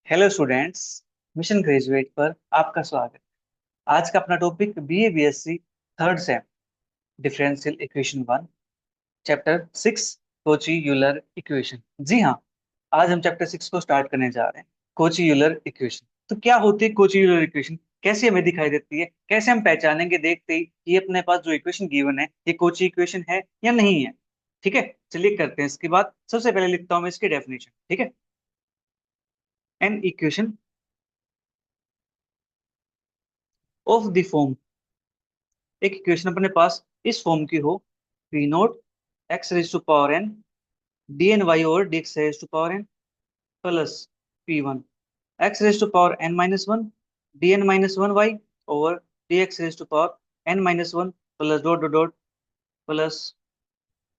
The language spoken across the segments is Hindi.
Hello students. मिशन ग्रेजुएट पर आपका स्वागत। आज का अपना topic BA BSc third sem differential equation one, chapter six, Cauchy Euler equation. जी हाँ, आज हम चैप्टर सिक्स को स्टार्ट करने जा रहे हैं। कोची यूलर इक्वेशन तो क्या होती है? कोची यूलर इक्वेशन कैसे हमें दिखाई देती है, कैसे हम पहचानेंगे देखते ही कि ये अपने पास जो इक्वेशन गिवन है ये कोची इक्वेशन है या नहीं है? ठीक है, चलिए करते हैं इसके बाद। सबसे पहले लिखता हूँ मैं इसकी डेफिनेशन। ठीक है, an equation of the form, एक इक्वेशन अपने पास इस फॉर्म की हो, p naught x raise to power n d n y over d x raise to power n plus p one x raise to power n minus one d n minus one y over d x raise to power n minus one plus dot dot dot plus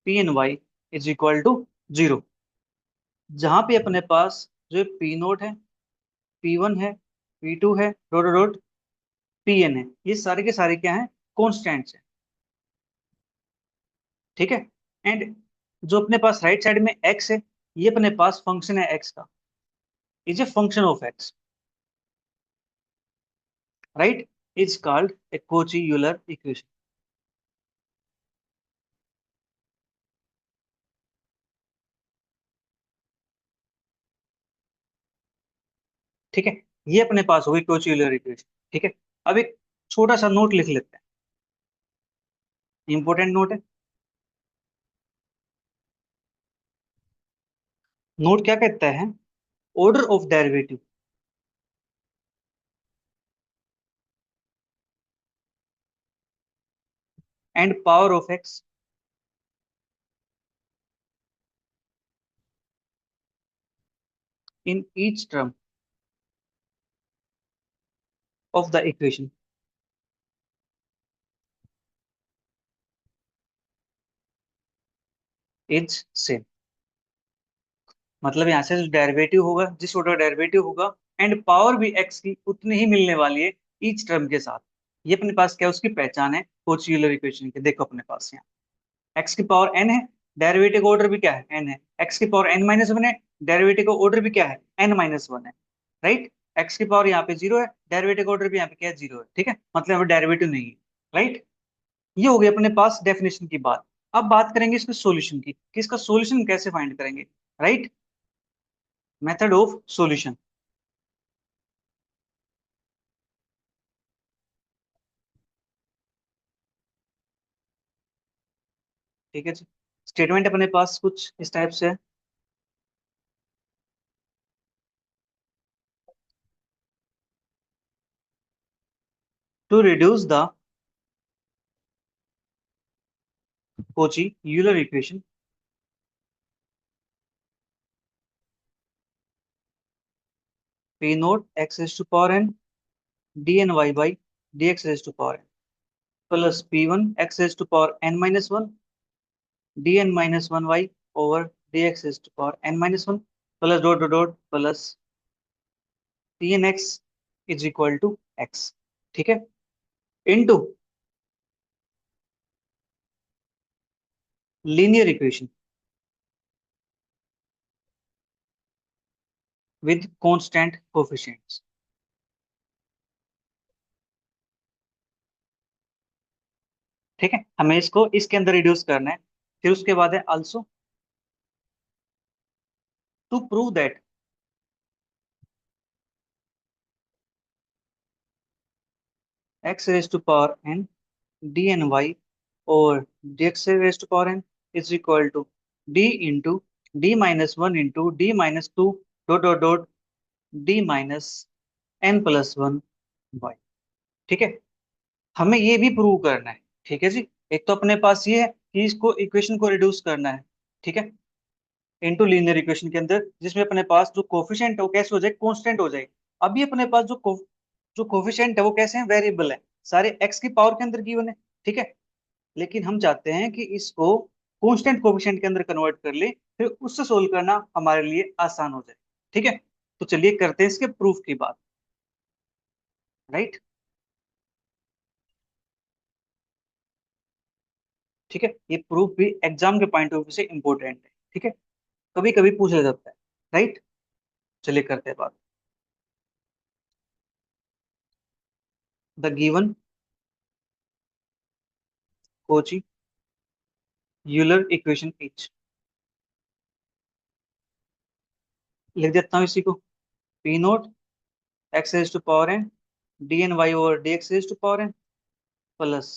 p n y is equal to zero. जहां पे अपने पास जो पी नोट है, पी वन है, पी टू है, dot dot dot p n है, ये सारे के सारे क्या हैं? कॉन्स्टेंट्स हैं। ठीक है, एंड जो अपने पास राइट साइड में एक्स है, ये अपने पास फंक्शन है एक्स का, is a function of x, right, is called a Kochi Euler equation. ठीक है, ये अपने पास होगी कोची यूलर इक्वेशन। ठीक है, अब एक छोटा सा नोट लिख लेते हैं, इंपॉर्टेंट नोट है। नोट क्या कहता है? Order of derivative and power of x in each term of the equation is same. मतलब यहाँ से जो डेरिवेटिव होगा, जिस ऑर्डर डेरिवेटिव होगा, एंड पावर भी एक्स की उतनी ही मिलने वाली है ईच टर्म के साथ। ये अपने पास क्या है? उसकी पहचान है कोची यूलर इक्वेशन की। देखो अपने पास यहाँ एक्स की पावर एन है, डेरिवेटिव का ऑर्डर भी क्या है? एन है। एक्स की पावर एन माइनस वन है, डेरिवेटिव का ऑर्डर भी क्या है? एन माइनस वन है, राइट। एक्स की पावर यहाँ पे जीरो है, डेरिवेटिव का ऑर्डर भी यहाँ पे क्या है? जीरो है। ठीक है, मतलब यहाँ पे डेरिवेटिव नहीं है, राइट। ये हो गई अपने पास डेफिनेशन की बात। अब बात करेंगे इसके सॉल्यूशन की, कि इसका सॉल्यूशन कैसे फाइंड करेंगे, राइट। Method of solution. ठीक है जी, स्टेटमेंट अपने पास कुछ इस टाइप से है। To reduce the Cauchy Euler equation, p naught x raise to power n d n y by d x raise to power n plus p one x raise to power n minus one d n minus one y over d x raise to power n minus one plus dot dot dot plus p n x is equal to x. ठीक है, into linear equation with constant coefficients. ठीक है, हमें इसको इसके अंदर रिड्यूस करना है। फिर उसके बाद है also to prove that x raise to power n d n y और d x raise to power n is equal to d into d minus one into d minus two dot dot dot d minus n plus one y. ठीक है, हमें ये भी प्रूव करना है। ठीक है जी, एक तो अपने पास ये है कि इसको इक्वेशन को रिड्यूस करना है, ठीक है, इनटू लीनियर इक्वेशन के अंदर, जिसमें अपने पास जो कोफिशिएंट है वो कैसे हो जाए? कांस्टेंट हो जाए। अभी अपने पास जो कोफिशिएंट है वो कैसे हैं? वेरिएबल है, सारे एक्स की पावर के अंदर गिवन है। ठीक है, लेकिन हम चाहते हैं कि इसको कांस्टेंट कोफिशिएंट के अंदर कन्वर्ट कर ले, फिर उससे सोल्व करना हमारे लिए आसान हो जाए। ठीक है, तो चलिए करते हैं इसके प्रूफ की बात, राइट। ठीक है, ये प्रूफ भी एग्जाम के पॉइंट ऑफ व्यू से इंपॉर्टेंट है। ठीक है, कभी कभी पूछ लिया जाता है, राइट। चलिए करते हैं बात। The given Cauchy Euler equation each. लिख देता हूँ इसी को। P naught x raise to power n d n y over d x raise to power n plus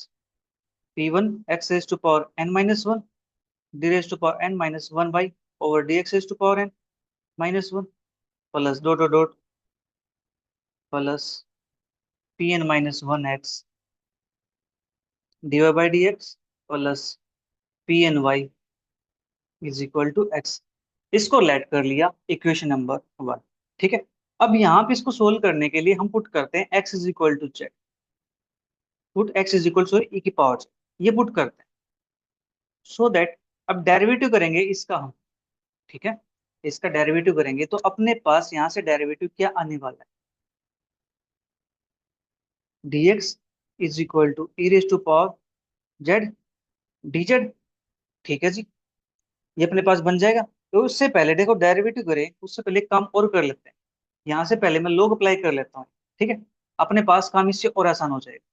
p one x raise to power n minus one d raise to power n minus one y over d x raise to power n minus one plus dot dot dot plus p n minus one x d y by d x plus p n y is equal to x. इसको लेट कर लिया इक्वेशन नंबर वन। ठीक है। अब यहाँ पे इसको सोल्व करने के लिए हम पुट करते हैं x is equal to z. Put x is equal to e की पावर जेड, ये पुट करते हैं सो दैट अब डेरिवेटिव करेंगे इसका हम। ठीक है। इसका डेरिवेटिव करेंगे तो अपने पास यहाँ से डेरिवेटिव क्या आने वाला है, dx is equal to e raise to power z d z. ठीक है जी, ये अपने पास बन जाएगा। तो उससे पहले देखो डेरिवेटिव करें उससे पहले एक काम और कर लेते हैं। यहाँ से पहले मैं लोग अप्लाई कर लेता हूँ। ठीक है। अपने पास काम इससे और आसान हो जाएगा।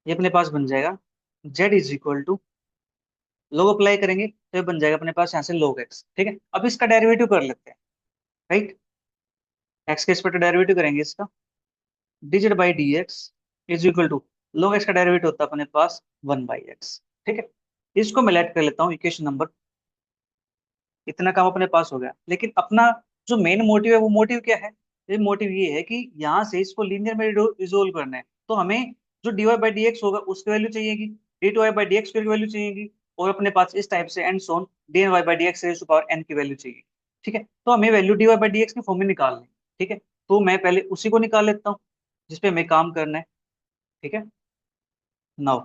ये अपने पास बन जाएगा z इज इक्वल टू लोग अप्लाई करेंगे तो ये बन जाएगा अपने पास यहाँ से लोग x। ठीक है। अब इसका डेरिवेटिव कर लेते हैं। राइट। एक्स के रिस्पेक्ट डेरिवेटिव करेंगे इसका dz by d x is equal to log x का डेरिवेटिव होता है अपने पास वन बाई एक्स। ठीक है। इसको मैं लेट कर लेता हूँ इक्वेशन नंबर। इतना काम अपने पास हो गया, लेकिन अपना जो मेन मोटिव है वो मोटिव क्या है। ये मोटिव ये है कि यहाँ से इसको लीनियर में रिजोल्व करना है। तो हमें जो d y by d x होगा उसकी वैल्यू चाहिएगी, d two y by d x की वैल्यू चाहिएगी, और अपने पास इस टाइप से and so on d n y by d x raise to power n की वैल्यू चाहिए। ठीक है। तो हमें value d y by d x की फॉर्म में निकालनी है। ठीक है। तो मैं पहले उसी को निकाल लेता हूँ जिसपे हमें काम करना है। ठीक है। Now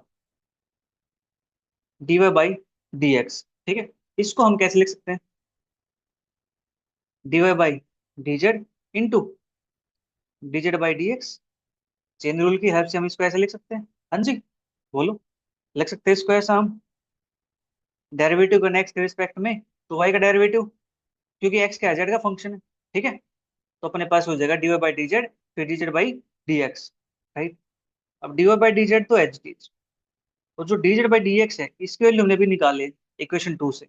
d y by d x. ठीक है। इसको हम कैसे लिख सकते हैं, d y by d z into d z by d x. Chain rule की हेल्प से हम इसको ऐसे लिख सकते हैं। हाँ जी, बोलो। लिख सकते हैं इसको ऐसा हम, डेरिवेटिव करना एक्स के रिस्पेक्ट में तो वाई का डेरिवेटिव, क्योंकि एक्स क्या है जेड का फंक्शन है। ठीक है। तो अपने पास हो जाएगा d y by d z फिर d z by d x. Right. अब d y by d z तो एच डी, और जो d z by d x है इसकी वैल्यू हमने भी निकाले इक्वेशन टू से।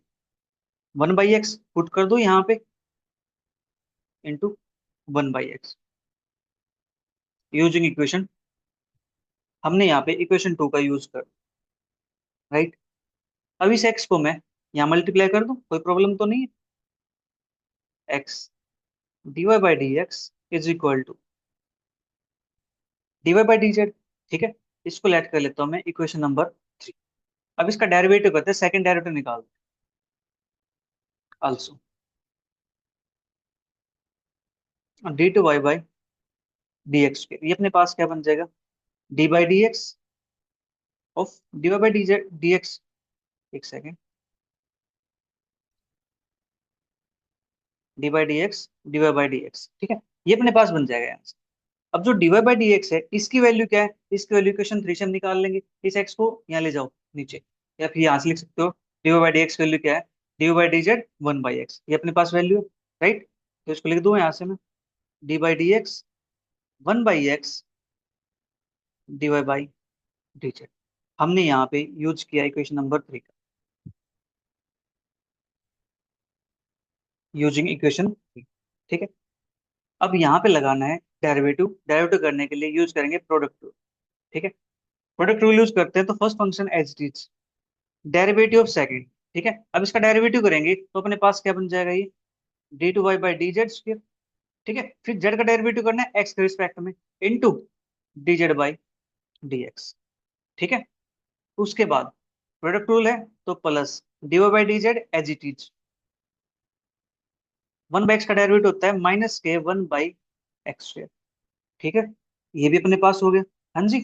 वन बाई एक्स पुट कर दो यहाँ पे into one by x using equation. हमने यहाँ पे इक्वेशन टू का यूज कर। राइट। अब इस एक्स को मैं यहाँ मल्टीप्लाई कर दूं, कोई प्रॉब्लम तो नहीं है। X d y by d x is equal to d y by d z. ठीक है। इसको लेट कर लेता हूँ मैं इक्वेशन नंबर थ्री। अब इसका डेरिवेटिव करते हैं, सेकंड डेरिवेटिव निकालते हैं also d two y by d x के। ये अपने पास क्या बन जाएगा, d by d x of d y by d z d x. एक second, d by d x d y by d x. ठीक है। ये अपने पास बन जाएगा यहाँ से। अब जो d y by d x है इसकी वैल्यू क्या है, इसकी वैल्यू इक्वेशन थ्री से हम निकाल लेंगे। इस एक्स को यहाँ ले जाओ नीचे, या फिर यहाँ से लिख सकते हो d y by d x value क्या है, d y by d z one by x. ये अपने पास वैल्यू है। राइट। तो इसको लिख दूँ यहाँ से मैं d by d x one by x d y by d z. हमने यहाँ पे यूज किया इक्वेशन नंबर थ्री का यूजिंग इक्वेशन थ्री। ठीक है। अब यहाँ पे लगाना है डेरिवेटिव। डेरिवेटिव करने के लिए यूज करेंगे प्रोडक्ट रूल। ठीक है। प्रोडक्ट रूल यूज करते हैं तो first function as it is derivative of second. ठीक है। अब इसका डेरिवेटिव करेंगे तो अपने पास क्या बन जाएगा, ये d two y by d z square. ठीक है। फिर जेड का डेरिवेटिव करना है एक्स के रिस्पेक्ट में into d z by d x. ठीक है। उसके बाद प्रोडक्ट रूल है तो plus d y by d z as it is. One by x का डेरिवेटिव होता है माइनस के वन बाई एक्स स्क्र। ठीक है। ये भी अपने पास हो गया। हाँ जी।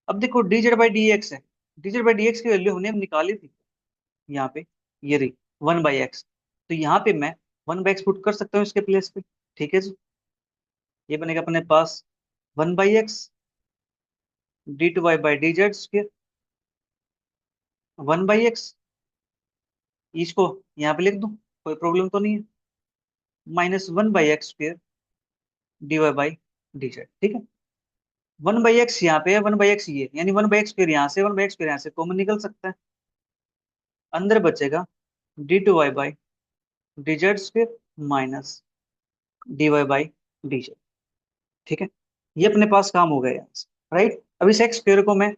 अब देखो d z by d x है, d z by d x की वैल्यू हमने निकाली थी यहाँ पे, ये रही वन बाई एक्स। तो यहाँ पे मैं वन बाई एक्स पुट कर सकता हूँ इसके प्लेस पे। ठीक है जी। ये बनेगा अपने पास one by x d two y by d z square one by x. इसको यहाँ पे लिख दूँ, कोई प्रॉब्लम तो नहीं है, minus one by x square d y by d z. ठीक है। 1/x यहाँ पे है, 1/x ये, यानी 1/x स्क्वायर यहाँ से, 1/x स्क्वायर यहाँ से कॉमन निकल सकता है। अंदर बचेगा d2y D Z square minus dy/dz। ठीक है, ये अपने पास काम हो गया यहाँ से। राइट, अब इस एक्स स्क्वायर को मैं,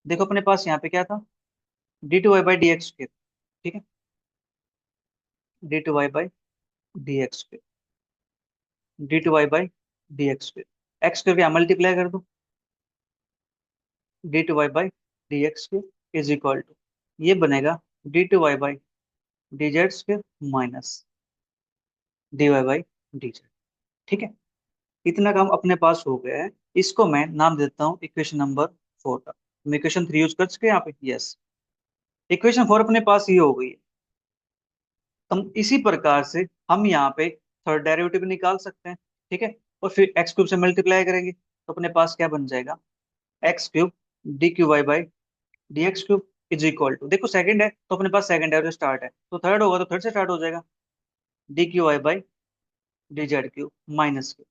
देखो अपने पास यहाँ पे क्या था, d2y/dx स्क्वायर। ठीक है, d2y/dx square, d2y/dx square, x square को यहाँ मल्टीप्लाई कर दो, d2y/dx square is equal to, ये बनेगा d2y/dz स्क्वायर माइनस dy/dz। ठीक है, इतना काम अपने पास हो गया है। इसको मैं नाम देता हूँ इक्वेशन नंबर 4 का। हम इक्वेशन 3 यूज कर चुके हैं यहाँ पे, यस। इक्वेशन 4 अपने पास ये हो गई है। हम इसी प्रकार से हम यहाँ पे थर्ड डेरिवेटिव निकाल सकते हैं। ठीक है, और फिर एक्स क्यूब से मल्टीप्लाई करेंगे तो अपने पास क्या बन जाएगा, x cube dy/dx cube is equal to, देखो सेकंड है तो अपने पास सेकंड है जो स्टार्ट है, तो थर्ड होगा तो थर्ड से स्टार्ट हो जाएगा, dy/dz क्यूब माइनस के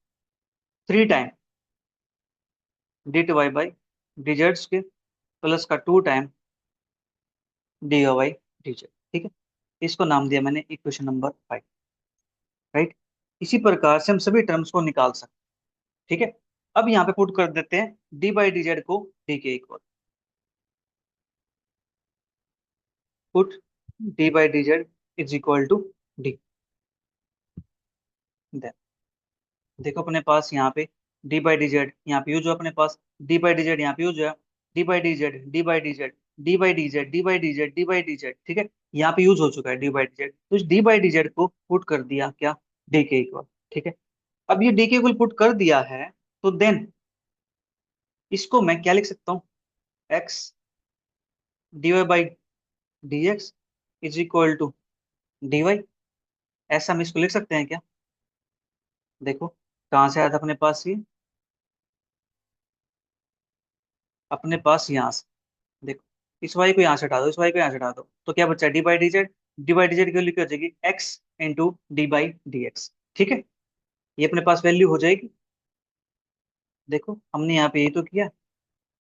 3 टाइम d2y/dz प्लस का 2 टाइम dy/dz। ठीक है, इसको नाम दिया मैंने इक्वेशन नंबर 5। राइट, इसी प्रकार से हम सभी टर्म्स को निकाल सकते हैं। ठीक है, अब यहाँ पे पुट कर देते हैं d/dz को d के equal, put d/dz is equal to d। देखो अपने पास यहाँ पे d/dz यहाँ पे यूज हुआ, अपने पास d/dz यहाँ पे यूज हुआ, d/dz d/dz d/dz d/dz d/dz। ठीक है, यहाँ पे यूज हो चुका है d/dz, तो इस d/dz को पुट कर दिया क्या, d के इक्वल। ठीक है, अब ये d के इक्वल पुट कर दिया है, तो देन इसको मैं क्या लिख सकता हूँ, x dy/dx is equal to dy। ऐसा हम इसको लिख सकते हैं क्या, देखो कहाँ से आया था अपने पास ये, अपने पास यहाँ से, देखो इस वाई को यहाँ से हटा दो, इस वाई को यहाँ से हटा दो, तो क्या बचा, d/dz, d/dz की वैल्यू क्या हो जाएगी, x इंटू d/dx। ठीक है, ये अपने पास वैल्यू हो जाएगी। देखो हमने यहाँ पे ये तो किया,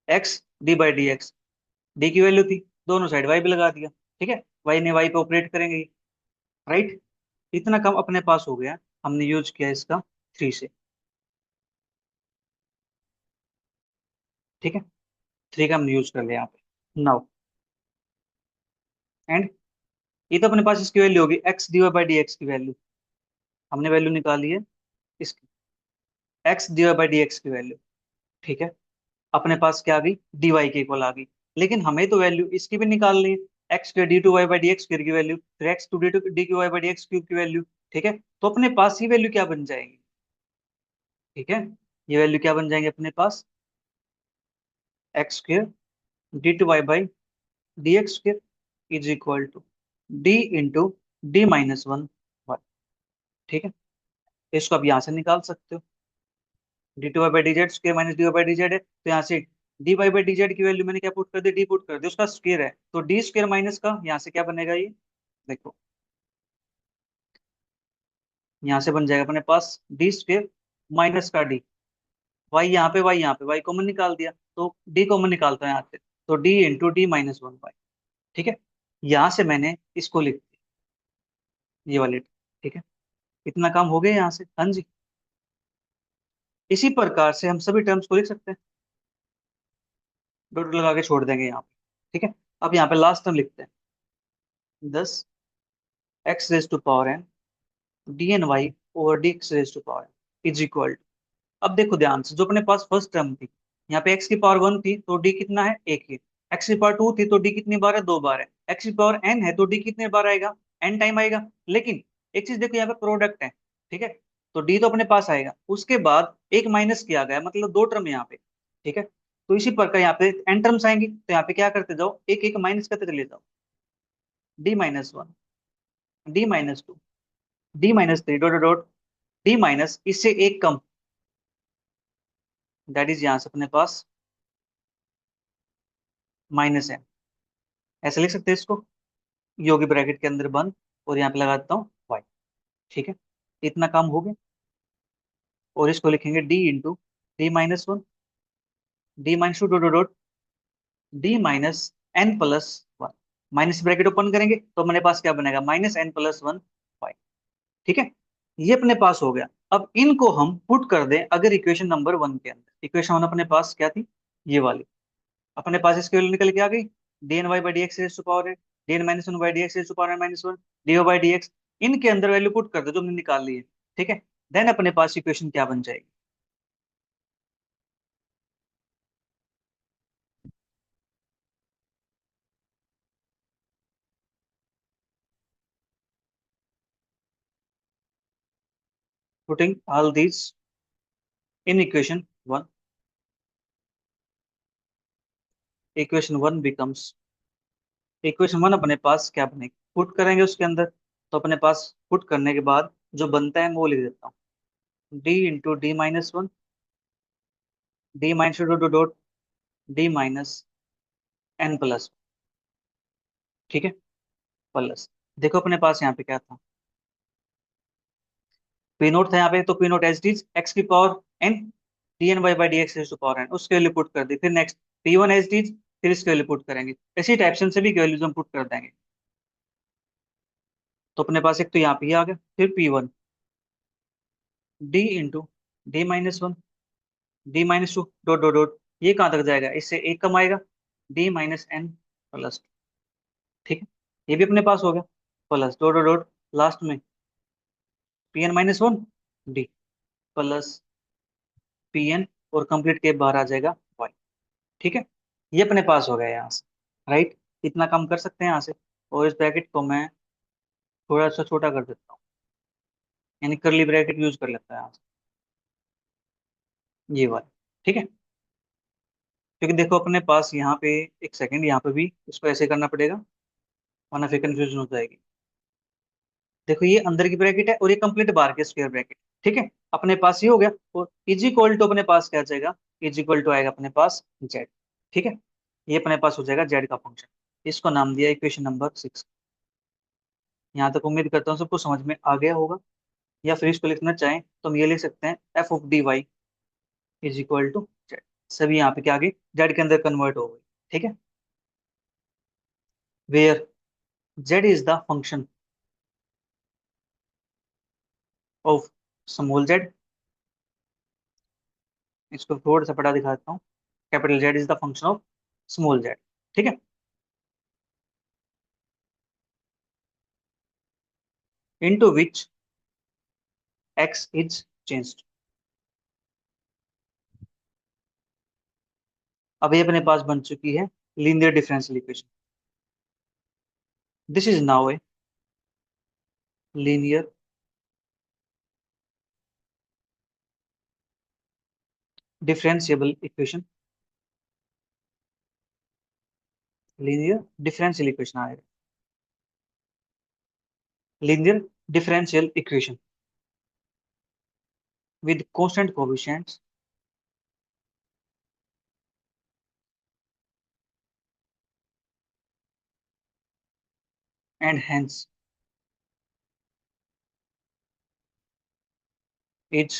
x d/dx, d की वैल्यू थी, दोनों साइड y पे लगा दिया। ठीक है, y ने y पे ऑपरेट करेंगे। राइट, इतना कम अपने पास हो गया, हमने यूज किया इसका 3 से। ठीक है, 3 का हमने यूज कर लिया यहाँ पे नाउ, एंड ये तो अपने पास इसकी वैल्यू होगी x dy/dx की वैल्यू, हमने वैल्यू निकाली है इसकी, x dy/dx की वैल्यू। ठीक है, अपने पास क्या आ गई, dy के इक्वल आ गई, लेकिन हमें तो वैल्यू इसकी भी निकालनी है, x के d2y/dx स्क्वायर की वैल्यू, फिर x टू d2y/dx क्यूब की वैल्यू। ठीक है, तो अपने पास ये वैल्यू क्या बन जाएगी, ठीक है, ये वैल्यू क्या बन जाएंगे अपने पास, x square d2y/dx square is equal to d into d-1 y। ठीक है, इसको आप यहाँ से निकाल सकते हो, d2y/dz स्क्वायर माइनस dy/dz है, तो यहाँ से dy/dz की वैल्यू मैंने क्या पुट कर दी, d पुट कर दी, उसका स्क्वायर है, तो d स्क्वायर माइनस का यहाँ से क्या बनेगा ये, देखो यहाँ से बन जाएगा अपने पास d स्क्वायर माइनस का d, y यहाँ पे, y यहाँ पे, y कॉमन निकाल दिया, तो d कॉमन निकालता है यहाँ से, तो d इंटू d-1 y। ठीक है, यहाँ से मैंने इसको लिख दिया, ये वाले। ठीक है, इतना काम हो गया यहाँ से, हाँ जी। इसी प्रकार से हम सभी टर्म्स को लिख सकते हैं, डॉट लगा के छोड़ देंगे यहाँ पे। ठीक है, अब यहाँ पे लास्ट टर्म लिखते हैं, 10 x⁻n dny/dx⁻n इज इक्वल, अब देखो ध्यान से, जो अपने पास फर्स्ट टर्म थी, यहाँ पे x⁻1 थी तो d कितना है, एक ही, x⁻2 थी तो d कितनी बार है, 2 बार है, x⁻n है तो d कितने बार आएगा, n टाइम आएगा। लेकिन एक चीज देखो, यहाँ पे प्रोडक्ट है। ठीक है, तो d तो अपने पास आएगा, उसके बाद एक माइनस किया गया, मतलब 2 टर्म यहाँ पे। ठीक है, तो इसी प्रकार यहाँ पे n टर्म्स आएंगी, तो यहाँ पे क्या करते जाओ, एक एक माइनस करते चले जाओ, d-1, d-2, d-3, dot dot dot, d minus इससे एक कम, दैट इज यहाँ से अपने पास -n, ऐसे लिख सकते हैं इसको, योगी ब्रैकेट के अंदर बंद, और यहाँ पे लगाता हूँ y। ठीक है, इतना काम हो गया, और इसको लिखेंगे d into d-1 d minus two dot dot dot d minus n plus one. Minus bracket open करेंगे तो अपने पास क्या बनेगा, minus n plus one y. ठीक है, ये अपने पास हो गया। अब इनको हम पुट कर दें अगर इक्वेशन नंबर वन के अंदर। इक्वेशन वन अपने पास क्या थी, ये वाली। अपने पास इसकी वैल्यू निकल के आ गई, d n y by d x raise to power है, d n minus one by d x raise to power minus one, d o by d x. इनके अंदर वैल्यू पुट कर दो जो हमने निकाल ली है। ठीक है, देन अपने पास इक्वेशन क्या बन जाएगी, putting all these in equation one, equation one becomes, equation one अपने पास क्या बनेगी, पुट करेंगे उसके अंदर। तो अपने पास पुट करने के बाद जो बनता है मैं वो लिख देता हूँ, d into d minus one, d minus dot dot dot d minus n plus. ठीक है, प्लस, देखो अपने पास यहाँ पे क्या था, पी नोट था यहाँ पे, तो p naught h d x की power n, d n y by d x to power n, उसके वैल्यू पुट कर दी। फिर next p one h d, फिर इसके वैल्यू पुट करेंगे। इसी टाइप से सभी की वैल्यूज हम पुट कर देंगे। तो अपने पास एक तो यहाँ पे ही आ गया, फिर P one D into d minus one, d minus two dot dot dot, ये कहाँ तक जाएगा, इससे एक कम आएगा, डी माइनस एन प्लस। ठीक है, ये भी अपने पास हो गया, plus dot dot dot last में p n minus one d plus p n, और कंप्लीट के बाहर आ जाएगा वाई। ठीक है, ये अपने पास हो गया यहाँ से। राइट, इतना काम कर सकते हैं यहाँ से। और इस ब्रैकेट को मैं थोड़ा सा छोटा कर देता हूँ, यानी करली ब्रैकेट यूज कर लेता है यहाँ से, ये वाला। ठीक है, क्योंकि देखो अपने पास यहाँ पे, एक सेकंड, यहाँ पे भी इसको ऐसे करना पड़ेगा वरना फिर कंफ्यूजन हो जाएगी। देखो ये अंदर की ब्रैकेट है और ये कंप्लीट बार के स्क्वायर ब्रैकेट। ठीक है, अपने पास ये हो गया। और इज इक्वल टू अपने पास क्या आ जाएगा, इज इक्वल टू आएगा अपने पास जेड। ठीक है, ये अपने पास हो जाएगा जेड का फंक्शन। इसको नाम दिया इक्वेशन नंबर सिक्स। यहाँ तक उम्मीद करता हूँ सबको समझ में आ गया होगा। या फिर इसको लिखना चाहें तो हम ये लिख सकते हैं, f of d y is equal to z. सभी यहाँ पे क्या आ गई, जेड के अंदर कन्वर्ट हो गई। ठीक है, where z is the function of small z. इसको थोड़ा सा पढ़ा दिखाता हूँ, capital z is the function of small z. ठीक है, into which x is changed. अब ये अपने पास बन चुकी है linear differential equation. This is now a linear differentiable equation, linear differential equation आएगा, linear differential equation with constant coefficients and hence it's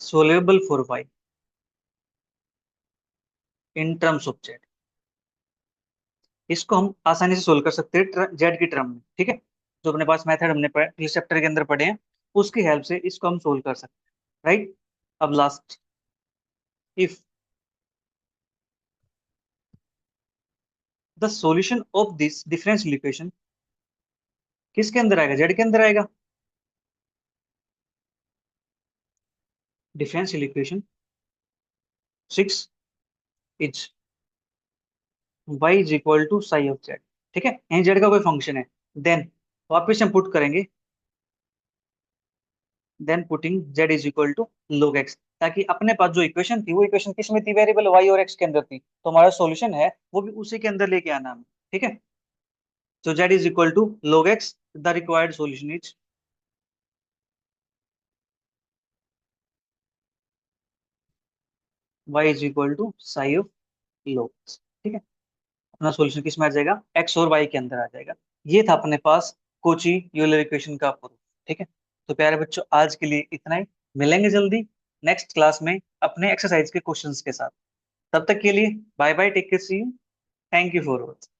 soluble for y in terms of z। इसको हम आसानी से सोल्व कर सकते हैं जेड की टर्म में। ठीक है, जो अपने पास मेथड हमने पिछले चैप्टर के अंदर पढ़े हैं उसकी हेल्प से इसको हम सोल्व कर सकते हैं। राइट, अब last, if the solution of this differential equation, किसके अंदर आएगा, जेड के अंदर आएगा। Differential equation six is y is equal to psi of z. ठीक है, यहीं जेड का कोई फंक्शन है। देन वापस हम पुट करेंगे, then putting z is equal to log x, ताकि अपने पास जो इक्वेशन थी वो इक्वेशन किस में थी, वेरिएबल y और x के अंदर थी, तो हमारा सॉल्यूशन है वो भी उसी के अंदर लेके आना है। ठीक है, so z is equal to log x, the required solution is y is equal to psi of log x। ठीक है, अपना सॉल्यूशन किस में आ जाएगा, x और y के अंदर आ जाएगा। ये था अपने पास कोची यूलर इक्वेशन का प्रूफ। ठीक है, तो प्यारे बच्चों आज के लिए इतना ही, मिलेंगे जल्दी नेक्स्ट क्लास में अपने एक्सरसाइज के क्वेश्चंस के साथ। तब तक के लिए bye bye, take care, see you, thank you for watching.